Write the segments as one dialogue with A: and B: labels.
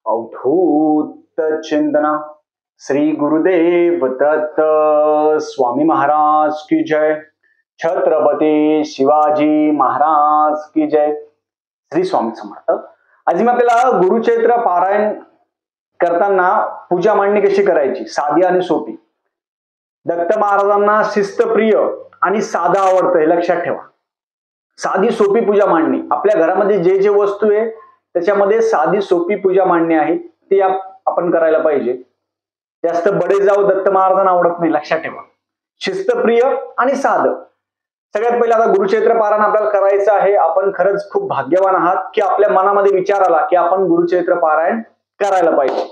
A: अवधूत चिंतना श्री गुरुदेव दत्त स्वामी महाराज की जय। छत्रपती शिवाजी महाराज की जय। श्री स्वामी समर्थ। आज मी आपल्याला गुरुचरित्र पारायण करताना पूजा मांडणी कशी करायची, साधी आणि सोपी। दत्त महाराजांना शिस्तप्रिय आणि साधा आवडतं हे लक्षात ठेवा। साधी सोपी पूजा मांडणी, आपल्या घरामध्ये जे जे वस्तू आहे त्याच्यामध्ये साधी सोपी पूजा मांडणी आहे ती आपण करायला पाहिजे। जास्त बडे जाऊ दत्त महाराजांना आवडत नाही, लक्षात ठेवा। शिस्तप्रिय आणि साधं। सगळ्यात पहिले आता गुरुचरित्र पारायण आपल्याला करायचं आहे। आपण खरंच खूप भाग्यवान आहात की आपल्या मनामध्ये विचार आला की आपण गुरुचरित्र पारायण करायला पाहिजे।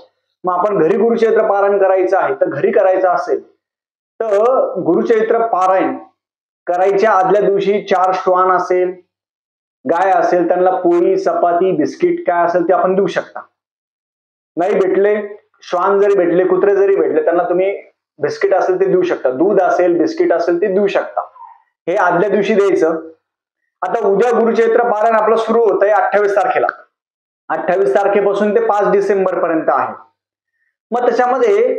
A: मग आपण घरी गुरुचरित्र पारायण करायचं आहे तर घरी करायचं असेल तर गुरुचरित्र पारायण करायच्या आदल्या दिवशी 4 श्वान असेल, गाय असेल, त्यांना पोळी चपाती बिस्किट काय असेल ते आपण देऊ शकता। नाही भेटले, श्वान जरी भेटले, कुत्रे जरी भेटले, त्यांना तुम्ही बिस्किट असेल ते देऊ शकता, दूध असेल बिस्किट असेल ते देऊ शकता। हे आदल्या दिवशी द्यायचं। आता उद्या गुरुचरित्र पारायण आपलं सुरू होत आहे 28 तारखेला। 28 तारखेपासून ते 5 डिसेंबर पर्यंत आहे। मग त्याच्यामध्ये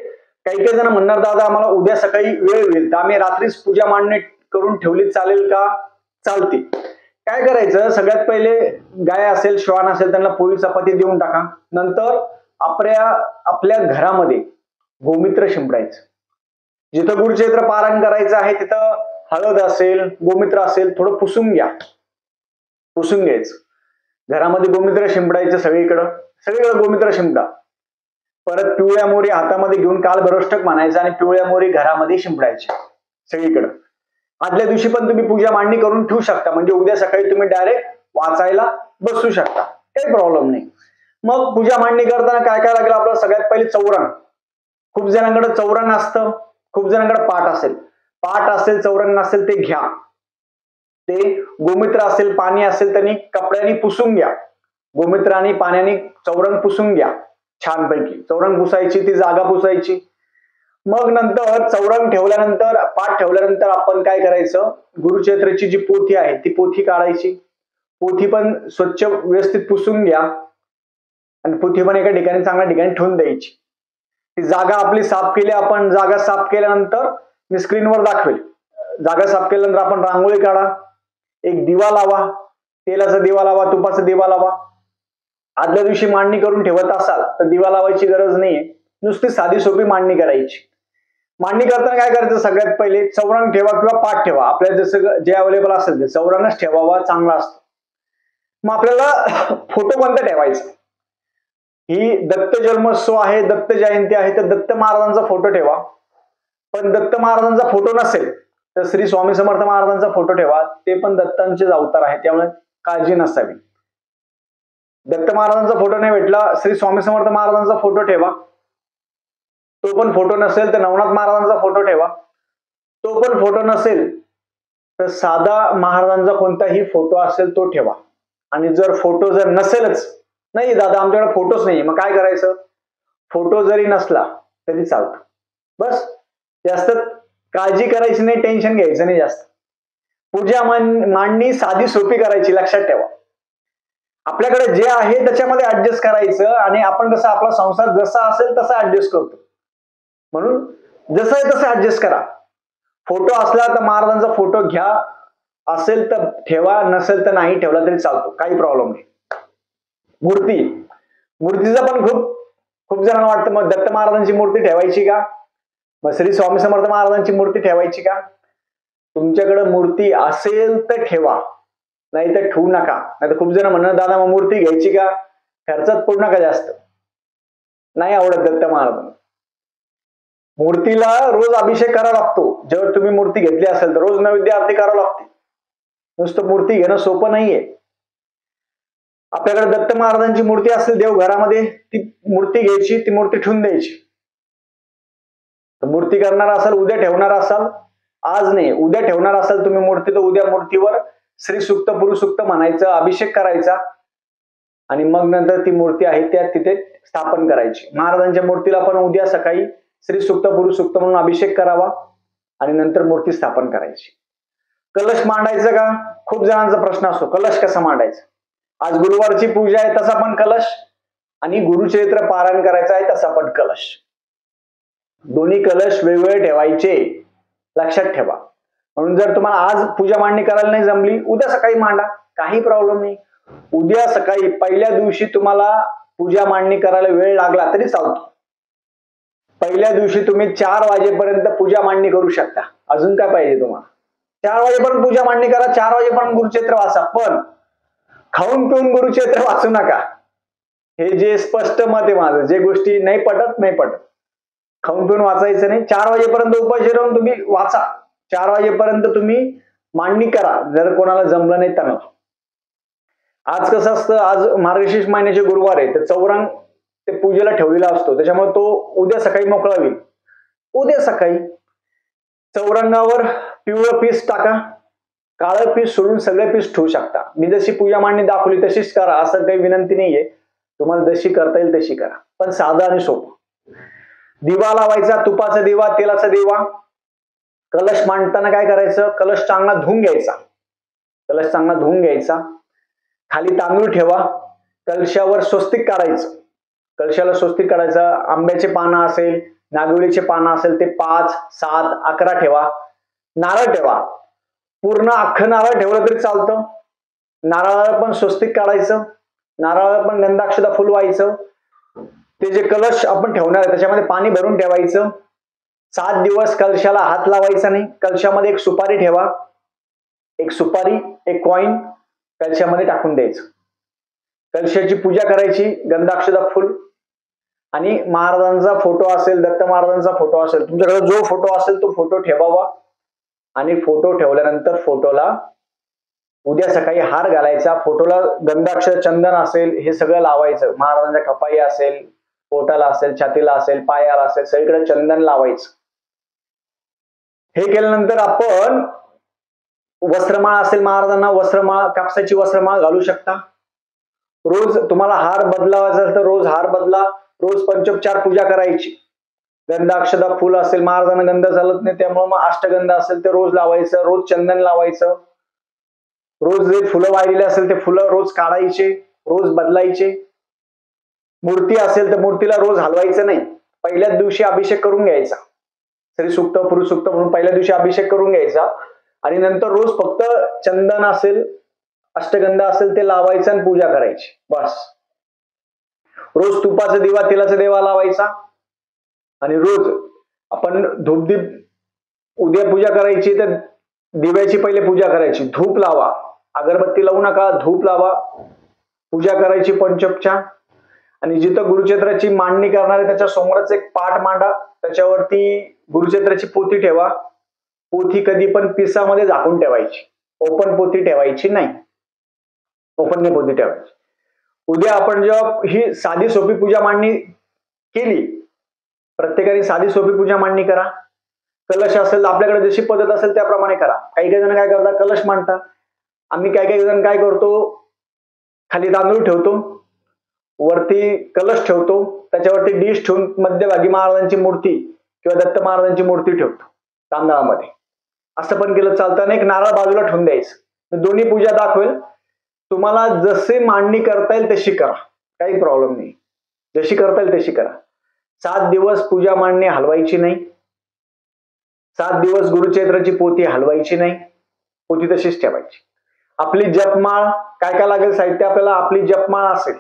A: काही काही जण म्हणणार दादा आम्हाला उद्या सकाळी वेळ होईल तर आम्ही रात्रीच पूजा मांडणी करून ठेवली चालेल का? चालते। काय करायचं, सगळ्यात पहिले गाय असेल श्वान असेल त्यांना पोळी चपाती देऊन टाका। नंतर आपल्या घरामध्ये गोमित्र शिंपडायचं। जिथं गुरुचरित्र पारायण करायचं आहे तिथं हळद असेल गोमित्र असेल थोडं पुसून घ्यायचं। घरामध्ये गोमित्र शिंपडायचं, सगळीकडे गोमित्र शिंपडा। परत पिवळ्या मोरी हातामध्ये घेऊन काल भरोष्टक म्हणायचं आणि पिवळ्या मोरी घरामध्ये शिंपडायच्या सगळीकडे। आदल्या दिवशी पण तुम्ही पूजा मांडणी करून ठेवू शकता, म्हणजे उद्या सकाळी तुम्ही डायरेक्ट वाचायला बसू शकता, काही प्रॉब्लेम नाही। मग पूजा मांडणी करताना काय काय लागेल आपल्याला? सगळ्यात पहिले चौरंग। खूप जणांकडे चौरंग असतं, खूप जणांकडे पाट असेल चौरंग नसेल ते घ्या। ते गोमित्र असेल पाणी असेल त्यांनी कपड्याने पुसून घ्या। गोमित्र आणि पाण्याने चौरंग पुसून घ्या छानपैकी। चौरंग पुसायची, ती जागा पुसायची। मग नंतर चौरंग ठेवल्यानंतर, पाठ ठेवल्यानंतर आपण काय करायचं, गुरुचरित्राची जी पोथी आहे ती पोथी काढायची। पोथी पण स्वच्छ व्यवस्थित पुसून घ्या आणि पोथी पण एका ठिकाणी चांगल्या ठिकाणी ठेवून द्यायची। ती जागा आपली साफ केली आपण। जागा साफ केल्यानंतर मी स्क्रीनवर दाखवेल। जागा साफ केल्यानंतर आपण रांगोळी काढा, एक दिवा लावा, तेलाचा दिवा लावा, तुपाचा दिवा लावा। आदल्या दिवशी मांडणी करून ठेवत असाल तर दिवा लावायची गरज नाहीये, नुसती साधी सोपी मांडणी करायची। मांडणी करताना काय करायचं, सगळ्यात पहिले चौरंग ठेवा किंवा पाठ ठेवा, आपल्याला जसं जे अवेलेबल असेल ते। चौरंगच ठेवावा, चांगला असतो। मग आपल्याला फोटो कोणता ठेवायचा? ही दत्त जन्मोत्सव आहे, दत्त जयंती आहे तर दत्त महाराजांचा फोटो ठेवा। पण दत्त महाराजांचा फोटो नसेल तर श्री स्वामी समर्थ महाराजांचा फोटो ठेवा, ते पण दत्तांचेच अवतार आहे त्यामुळे काळजी नसावी। दत्त महाराजांचा फोटो नाही भेटला, श्री स्वामी समर्थ महाराजांचा फोटो ठेवा। तो पण फोटो नसेल तर नवनाथ महाराजांचा फोटो ठेवा। तो पण फोटो नसेल तर साधा महाराजांचा कोणताही फोटो असेल तो ठेवा। आणि जर फोटो जर नसेलच, नाही दादा आमच्याकडे फोटोच नाही, मग काय करायचं? फोटो जरी नसला तरी चालतं, बस जास्त काळजी करायची नाही, टेन्शन घ्यायचं नाही जास्त। पूजा मांडणी साधी सोपी करायची, लक्षात ठेवा। आपल्याकडे जे आहे त्याच्यामध्ये ऍडजस्ट करायचं आणि आपण कसं आपला संसार जसा असेल तसा ऍडजस्ट करतो, म्हणून जसं आहे तसं ऍडजस्ट करा। फोटो असला तर महाराजांचा फोटो घ्या, असेल तर ठेवा, नसेल तर नाही ठेवला तरी चालतो, काही प्रॉब्लेम नाही। मूर्तीचं पण खूप जणांना वाटतं मग दत्त महाराजांची मूर्ती ठेवायची का, मग श्री स्वामी समर्थ महाराजांची मूर्ती ठेवायची का? तुमच्याकडे मूर्ती असेल तर ठेवा, नाही तर ठेवू नका। नाही तर खूप जण म्हणणार दादा मग मूर्ती घ्यायची का, खर्चात पडू नका जास्त, नाही आवडत दत्त महाराजांना। मूर्तीला रोज अभिषेक करावा लागतो। जर तुम्ही मूर्ती घेतली असेल तर रोज नैवेद्य आरती करावी लागते, नुसतं मूर्ती घेणं सोपं नाहीये। आपल्याकडे दत्त महाराजांची मूर्ती असेल देवघरामध्ये, ती मूर्ती घ्यायची, ती मूर्ती ठेवून द्यायची। तर मूर्ती करणार असाल, उद्या ठेवणार असाल, आज नाही उद्या ठेवणार असाल तुम्ही मूर्ती, तर उद्या मूर्तीवर श्री सूक्त पुरुषसूक्त म्हणायचं, अभिषेक करायचा आणि मग नंतर ती मूर्ती आहे त्या तिथे स्थापन करायची। महाराजांच्या मूर्तीला पण उद्या सकाळी श्री सूक्त पुरुषसूक्त म्हणून अभिषेक करावा आणि नंतर मूर्ती स्थापन करायची। कलश मांडायचं का? खूप जणांचा प्रश्न असतो, कलश कसा मांडायचा? आज गुरुवारची पूजा आहे तसा पण कलश आणि गुरुचरित्र पारायण करायचं आहे तसा पण कलश. दोन्ही कलश वेगवेगळे ठेवायचे, लक्षात ठेवा. म्हणून जर तुम्हाला आज पूजा मांडणी करायला नाही जमली, उद्या सकाळी मांडा, काही प्रॉब्लेम नाही. उद्या सकाळी पहिल्या दिवशी तुम्हाला पूजा मांडणी करायला वेळ लागला तरी चालतो. पहिल्या दिवशी तुम्ही 4 वाजेपर्यंत पूजा मांडणी करू शकता. अजून काय पाहिजे तुम्हाला? 4 वाजेपर्यंत पूजा मांडणी करा, 4 वाजेपर्यंत गुरुचरित्र वाचा, पण खाऊन पिऊन गुरुचरित्र वाचू नका. हे जे स्पष्ट मत आहे माझं. जे गोष्टी नाही पटत, खाऊन पिऊन वाचायचं नाही. 4 वाजेपर्यंत उपाशी राहून तुम्ही वाचा, 4 वाजेपर्यंत तुम्ही मांडणी करा, जर कोणाला जमलं नाही तर. आज कसं असतं, आज मार्गशीर्ष महिन्याचे गुरुवार आहे, तर चौरंग ते पूजेला ठेवलेला असतो, त्याच्यामुळे तो उद्या सकाळी मोकळा होईल. उद्या सकाळी चौरंगावर पिवळं पीस टाका, काळं पीस सोडून सगळे पीस ठेवू शकता. मी जशी पूजा मांडणी दाखवली तशीच करा, असं काही विनंती नाहीये. तुम्हाला जशी करता येईल तशी करा, पण साधं आणि सोपं. दिवा लावायचा, तुपाचा दिवा, तेलाचा दिवा. कलश मांडताना काय करायचं, कलश चांगला धुवून घ्यायचा. खाली तांदूळ ठेवा, कलशावर स्वस्तिक काढायचं. कलशाला स्वस्तिक काढायचं. आंब्याचे पानं असेल, नागवेलीचे पानं असेल ते 5, 7, 11 ठेवा. नारळ ठेवा, पूर्ण अख्खं नारळ ठेवलं तरी चालतं. नारळाला पण स्वस्तिक काढायचं, नारळाला पण गंधाक्षता फुल व्हायचं. ते जे कलश आपण ठेवणार आहे त्याच्यामध्ये पाणी भरून ठेवायचं. 7 दिवस कलशाला हात लावायचा नाही. कलशामध्ये एक सुपारी ठेवा, एक सुपारी, एक कॉइन कलशामध्ये टाकून द्यायचं. कलशाची पूजा करायची, गंधाक्षता फुल आणि महाराजांचा फोटो असेल, दत्त महाराजांचा फोटो असेल, तुमच्याकडे जो फोटो असेल तो फोटो ठेवावा. आणि फोटो ठेवल्यानंतर फोटोला उद्या सकाळी हार घालायचा. फोटोला गंधाक्षर, चंदन असेल हे सगळं लावायचं. महाराजांच्या कपाई असेल, पोटाला असेल, छातीला असेल, पायाला असेल, सगळीकडे चंदन लावायचं. हे केल्यानंतर आपण वस्त्रमाळ असेल, महाराजांना वस्त्रमाळ, कापसाची वस्त्रमाळ घालू शकता. रोज तुम्हाला हार बदलावायचा असेल तर रोज हार बदला. रोज पंचोपचार पूजा करायची. गंधाक्षता फुल असेल, महाराजांना गंध चालत नाही त्यामुळे मग अष्टगंध असेल ते रोज लावायचं. रोज चंदन लावायचं. रोज जे फुलं वाहिलेले असेल ते फुलं रोज काढायचे, रोज बदलायचे. मूर्ती असेल तर मूर्तीला रोज हलवायचं नाही. पहिल्याच दिवशी अभिषेक करून घ्यायचा. श्री सुक्त, पुरुष सुक्त म्हणून पहिल्या दिवशी अभिषेक करून घ्यायचा आणि नंतर रोज फक्त चंदन असेल, अष्टगंध असेल ते लावायचं आणि पूजा करायची, बस. रोज तुपाचा दिवा, तेलाचा दिवा लावायचा आणि रोज आपण धूपदीप, उद्या पूजा करायची तर दिव्याची पहिले पूजा करायची. धूप लावा, अगरबत्ती लावू नका, धूप लावा. पूजा करायची पंचोपचार. आणि जिथं गुरुचरित्राची मांडणी करणार आहे त्याच्या समोरच एक पाट मांडा, त्याच्यावरती गुरुचरित्राची पोथी ठेवा. पोथी कधी पण पिसामध्ये झाकून ठेवायची, ओपन पोथी ठेवायची नाही. ओपन पोथी ठेवायची. उद्या आपण जेव्हा ही साधी सोपी पूजा मांडणी केली, प्रत्येकाने साधी सोपी पूजा मांडणी करा. कलश असेल, आपल्याकडे जशी पद्धत असेल त्याप्रमाणे करा. काही जण काय करतात, कलश मांडतात. आम्ही काही जण काय करतो, खाली तांदूळ ठेवतो, वरती कलश ठेवतो, त्याच्यावरती डिश ठेवून मध्यभागी महाराजांची मूर्ती किंवा दत्त महाराजांची मूर्ती ठेवतो तांदळामध्ये. असं पण केलं चालतं. आणि एक नारळ बाजूला ठेवून द्यायचं. दोन्ही पूजा दाखवेल. तुम्हाला जसे मांडणी करता येईल तशी करा, काही प्रॉब्लेम नाही. जशी करता येईल तशी करा. 7 दिवस पूजा मांडणी हलवायची नाही. 7 दिवस गुरुचरित्राची पोथी हलवायची नाही. पोथी तशीच ठेवायची. आपली जपमाळ, काय काय लागेल साहित्य आपल्याला, आपली जपमाळ असेल,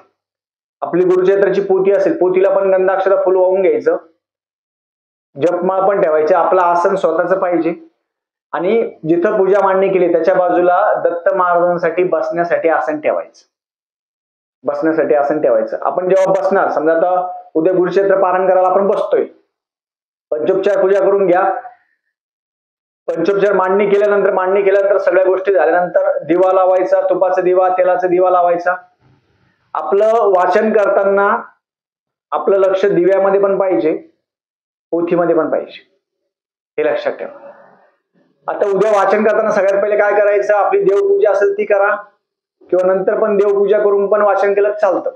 A: आपली गुरुचरित्राची पोथी असेल, पोथीला पण गंधाक्षरा फुल वाहून घ्यायचं. जपमाळ पण ठेवायची. आपलं आसन स्वतःच पाहिजे. आणि जिथं पूजा मांडणी केली त्याच्या बाजूला दत्त महाराजांसाठी बसण्यासाठी आसन ठेवायचं. बसण्यासाठी आसन ठेवायचं. आपण जेव्हा बसणार, समजा आता उद्या गुरुचरित्र पारायण करायला आपण बसतोय, पंचोपचार पूजा करून घ्या. पंचोपचार मांडणी केल्यानंतर सगळ्या गोष्टी झाल्यानंतर दिवा लावायचा, तुपाचा दिवा, तेलाचा दिवा लावायचा. आपलं वाचन करताना आपलं लक्ष दिव्यामध्ये पण पाहिजे, पोथीमध्ये पण पाहिजे, हे लक्षात ठेवा. आता उद्या वाचन करताना सगळ्यात पहिले काय करायचं, आपली देवपूजा असेल ती करा, किंवा नंतर पण देवपूजा करून पण वाचन केलं चालतं,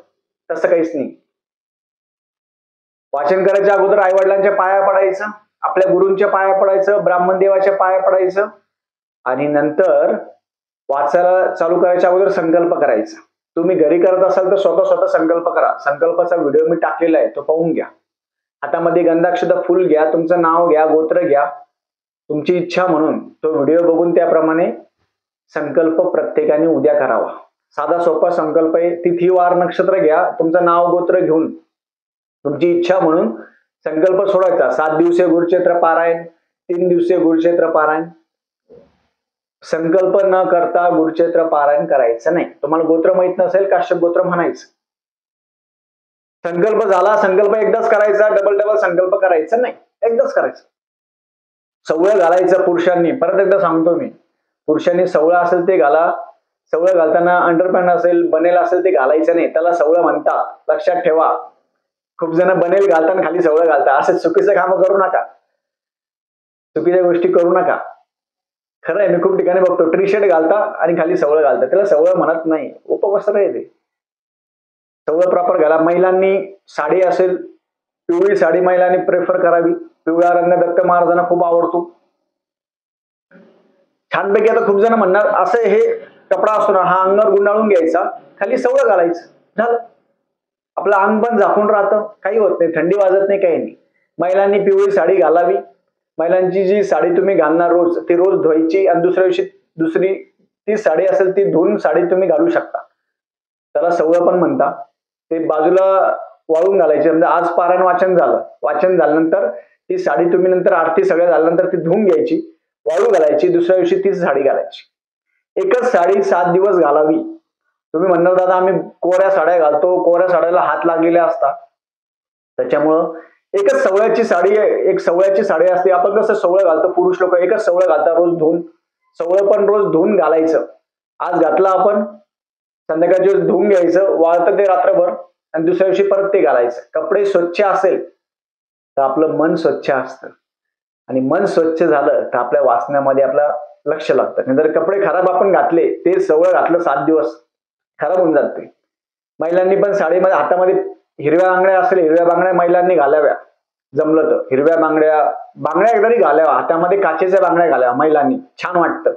A: तसं काहीच नाही. वाचन करायच्या अगोदर आई वडिलांच्या पाया पडायचं, आपल्या गुरूंच्या पाया पडायचं, ब्राह्मण देवाच्या पाया पडायचं आणि नंतर वाचायला चालू करायच्या अगोदर संकल्प करायचा. तुम्ही घरी करत असाल तर स्वतः संकल्प करा. संकल्पाचा व्हिडिओ मी टाकलेला आहे, तो पाहून घ्या. हातामध्ये गंधाक्षत फुल घ्या, तुमचं नाव घ्या, गोत्र घ्या, तुमची इच्छा म्हणून तो व्हिडिओ बघून त्याप्रमाणे संकल्प प्रत्येकाने उद्या करावा. साधा सोपा संकल्प आहे. तिथी वार नक्षत्र घ्या, तुमचं नाव गोत्र घेऊन तुमची इच्छा म्हणून संकल्प सोडायचा. 7 दिवसीय गुरुचैत्र पारायण, 3 दिवसीय गुरुचैत्र पारायण. संकल्प न करता गुरुचैत्र पारायण करायचं नाही. तुम्हाला गोत्र माहित नसेल, काश्यप गोत्र म्हणायचं. संकल्प झाला, संकल्प एकदाच करायचा, डबल संकल्प करायचा नाही, एकदाच करायचं. सवळ घालायचं पुरुषांनी, परत एकदा सांगतो मी, पुरुषांनी सवळ असेल ते घाला. सवळ घालताना अंडरपॅन्ट असेल, बनेल असेल ते घालायचं नाही, त्याला सवळ म्हणतात, लक्षात ठेवा. खूप जण बनेल घालताना खाली सवळ घालतात. असे चुकीचे काम करू नका, चुकीच्या गोष्टी करू नका. खरं आहे, मी खूप ठिकाणी बघतो टी शर्ट घालता आणि खाली सवळ घालतात, त्याला सवळ म्हणत नाही, उपवस्त्र आहे ते. सवळ प्रॉपर घाला. महिलांनी साडी असेल, पिवळी साडी महिलांनी प्रेफर करावी. पिवळा रंग दत्त महाराजांना खूप आवडतो. छानपैकी आता खूप जण म्हणणार असं हे कपडा असतो ना, हा अंगावर गुंडाळून घ्यायचा, खाली सवळ घालायचं, झालं. आपलं अंग पण झाकून राहतं, काही होत नाही, थंडी वाजत नाही, काही नाही. महिलांनी पिवळी साडी घालावी. महिलांची जी साडी तुम्ही घालणार रोज, ती रोज धुवायची आणि दुसऱ्या दिवशी दुसरी ती साडी असेल ती धुवून साडी तुम्ही घालू शकता, त्याला सवळ पण म्हणता. ते बाजूला वाळून घालायचे. म्हणजे आज पारायण वाचन झालं, वाचन झाल्यानंतर ती साडी तुम्ही नंतर आरती सगळ्या झाल्यानंतर ती धुवून घ्यायची, वाळू घालायची, दुसऱ्या दिवशी तीच साडी घालायची. एकच साडी 7 दिवस घालावी. तुम्ही म्हणणार दादा आम्ही कोऱ्या साड्या घालतो, कोऱ्या साड्याला हात लागलेले असतात, त्याच्यामुळं एकच सवळ्याची साडी आहे, एक सवळ्याची साडी असते. आपण कसं सवळ घालतो, पुरुष लोक एकच सवळ घालतात रोज धुवून. सवळ पण रोज धुवून घालायचं. आज घातलं आपण, संध्याकाळच्या वेळेस धुवून घ्यायचं, वाळतं ते रात्रभर आणि दुसऱ्या दिवशी परत ते घालायचं. कपडे स्वच्छ असेल तर आपलं मन स्वच्छ असतं आणि मन स्वच्छ झालं तर आपल्या वाचण्यामध्ये आपलं लक्ष लागतं. नाही तर कपडे खराब आपण घातले, ते सवळ घातलं 7 दिवस खराब होऊन जाते. महिलांनी पण साडीमध्ये हातामध्ये हिरव्या बांगड्या असेल, हिरव्या बांगड्या महिलांनी घालाव्या, जमलं तर हिरव्या बांगड्या एकदा घालाव्या. हातामध्ये काचेच्या बांगड्या घालाव्या महिलांनी, छान वाटतं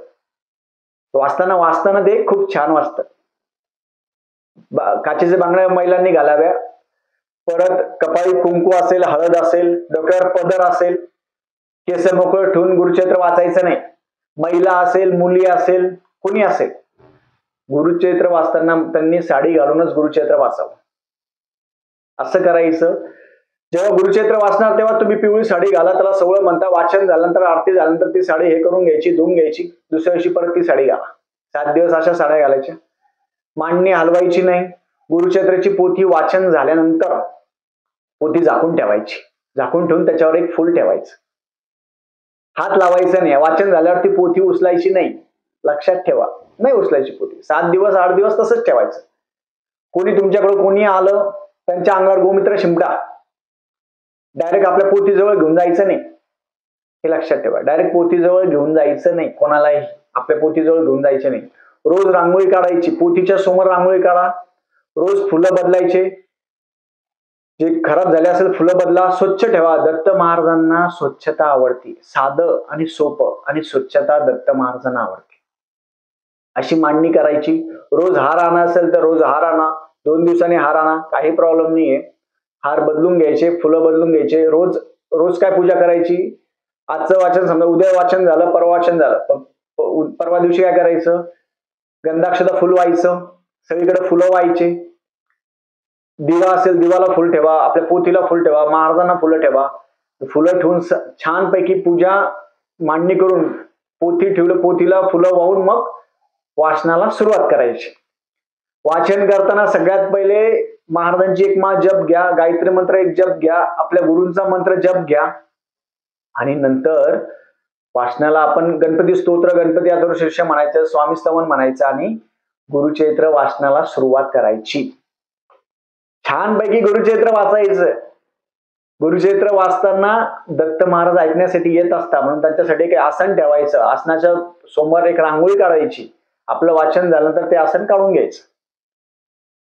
A: वाचताना ते खूप छान वाचतं. काचेच्या बांगड्या महिलांनी घालाव्या. परत कपाळी कुंकू असेल, हळद असेल, डोक्यावर पदर असेल, केस मोकळं ठेवून गुरुचैत्र वाचायचं नाही. महिला असेल, मुली असेल, कुणी असेल, गुरुचैत्र वाचताना त्यांनी साडी घालूनच गुरुचैत्र वाचावं. असं करायचं. जेव्हा गुरुचैत्र वाचणार तेव्हा तुम्ही पिवळी साडी घाला, त्याला सवळ म्हणता. वाचन झाल्यानंतर, आरती झाल्यानंतर ती साडी हे करून घ्यायची, धुवून घ्यायची, दुसऱ्या दिवशी परत ती साडी घाला. 7 दिवस अशा साड्या घालायच्या. मांडणी हलवायची नाही. गुरुचैत्राची पोथी वाचन झाल्यानंतर पोथी झाकून ठेवायची, झाकून ठेवून त्याच्यावर एक फूल ठेवायचं. हात लावायचा नाही. वाचन झाल्यावर ती पोथी उचलायची नाही, लक्षात ठेवा, नाही उचलायची पोथी. 7 दिवस 8 दिवस तसंच ठेवायचं. कोणी तुमच्याकडे कोणी आलं, त्यांच्या अंगावर गोमित्र शिंपडा, डायरेक्ट आपल्या पोथीजवळ घेऊन जायचं नाही, हे लक्षात ठेवा. डायरेक्ट पोथीजवळ घेऊन जायचं नाही, कोणालाही आपल्या पोथीजवळ घेऊन जायचं नाही. रोज रांगोळी काढायची, पोथीच्या समोर रांगोळी काढा. रोज फुलं बदलायचे, जे खराब झाले असेल फुलं बदला. स्वच्छ ठेवा. दत्त महाराजांना स्वच्छता आवडते. साधं आणि सोपं आणि स्वच्छता दत्त महाराजांना आवडते. अशी मांडणी करायची. रोज हार आणा असेल तर रोज हार आणा, 2 दिवसांनी हार आणा, काही प्रॉब्लेम नाहीये. हार बदलून घ्यायचे, फुलं बदलून घ्यायचे. रोज रोज काय पूजा करायची, आजचं वाचन समजा उद्या वाचन झालं, परवा वाचन झालं, परवा दिवशी काय करायचं, गंधाक्षता फुल व्हायचं, सगळीकडे फुलं व्हायचे. दिवा असेल दिवाला फुल ठेवा, आपल्या पोथीला फुल ठेवा, महाराजांना फुलं ठेवा. फुलं ठेवून छानपैकी पूजा मांडणी करून पोथी ठेवलं, पोथीला फुलं वाहून मग वाचनाला सुरुवात करायची. वाचन करताना सगळ्यात पहिले महाराजांची एक माळ जप घ्या, गायत्री मंत्र एक जप घ्या, आपल्या गुरूंचा मंत्र जप घ्या आणि नंतर वाचनाला आपण गणपती स्तोत्र, गणपती अथर्वशीर्ष म्हणायचं, स्वामी स्तवन म्हणायचं आणि गुरुचैत्र वाचनाला सुरुवात करायची. छानपैकी गुरुचैत्र वाचायचं. गुरुचैत्र वाचताना दत्त महाराज ऐकण्यासाठी येत असतात, म्हणून त्यांच्यासाठी एक आसन ठेवायचं. आसनाच्या समोर एक रांगोळी काढायची. आपलं वाचन झाल्यानंतर ते आसन काढून घ्यायचं.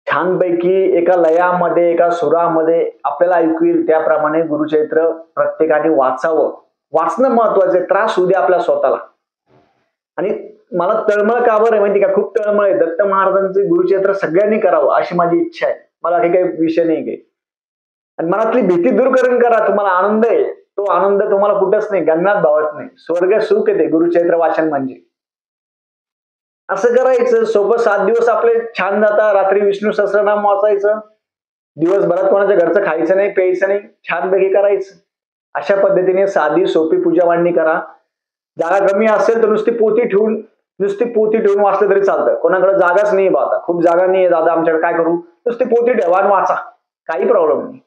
A: छानपैकी एका लयामध्ये, एका सुरामध्ये आपल्याला ऐकू येईल त्याप्रमाणे गुरुचैत्र प्रत्येकाने वाचावं. वाचणं महत्वाचं आहे. त्रास होऊ द्या आपल्या स्वतःला आणि मला तळमळ का बरं आहे माहिती का, खूप तळमळ आहे. दत्त महाराजांचे गुरुचरित्र सगळ्यांनी करावं अशी माझी इच्छा आहे. मला काही विषय नाही काही. आणि मनातली भीती दूर करून करा. तुम्हाला आनंद आहे, तो आनंद तुम्हाला कुठंच नाही, गगनात भावत नाही. स्वर्ग सुख येते गुरुचरित्र वाचन म्हणजे. असं करायचं सोपं. 7 दिवस आपले छान जातात. रात्री विष्णू सहस्त्रनाम वाचायचं, दिवसभरात कोणाच्या घरचं खायचं नाही, प्यायचं नाही, छानपैकी करायचं. अशा पद्धतीने साधी सोपी पूजा मांडणी करा. जागा कमी असेल तर नुसती पोथी ठेवून वाचलं तरी चालतं. कोणाकडे जागाच नाही बा, आता खूप जागा नाहीये दादा आमच्याकडे, काय करू, नुसती पोथी ठेवा आणि वाचा, काही प्रॉब्लेम नाही.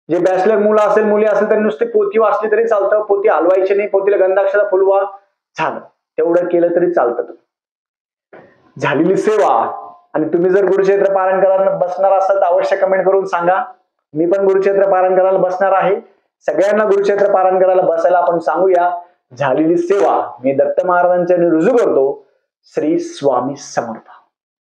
A: जे बॅचलर मुलं असेल मुली असेल तर नुसती पोथी वाचली तरी चालतं. पोथी हलवायची नाही, पोथीला गंधाक्षरा फुलवा, झालं. तेवढं केलं तरी चालतं. झालेली सेवा. आणि तुम्ही जर गुरुचरित्र पारायण करायला बसणार असाल तर अवश्य कमेंट करून सांगा. मी पण गुरुचरित्र पारायण करायला बसणार आहे. सगळ्यांना गुरुचरित्र पारायण करायला बसायला आपण सांगूया. झालेली सेवा मी दत्त महाराजांच्या रुजू करतो. श्री स्वामी समर्थ.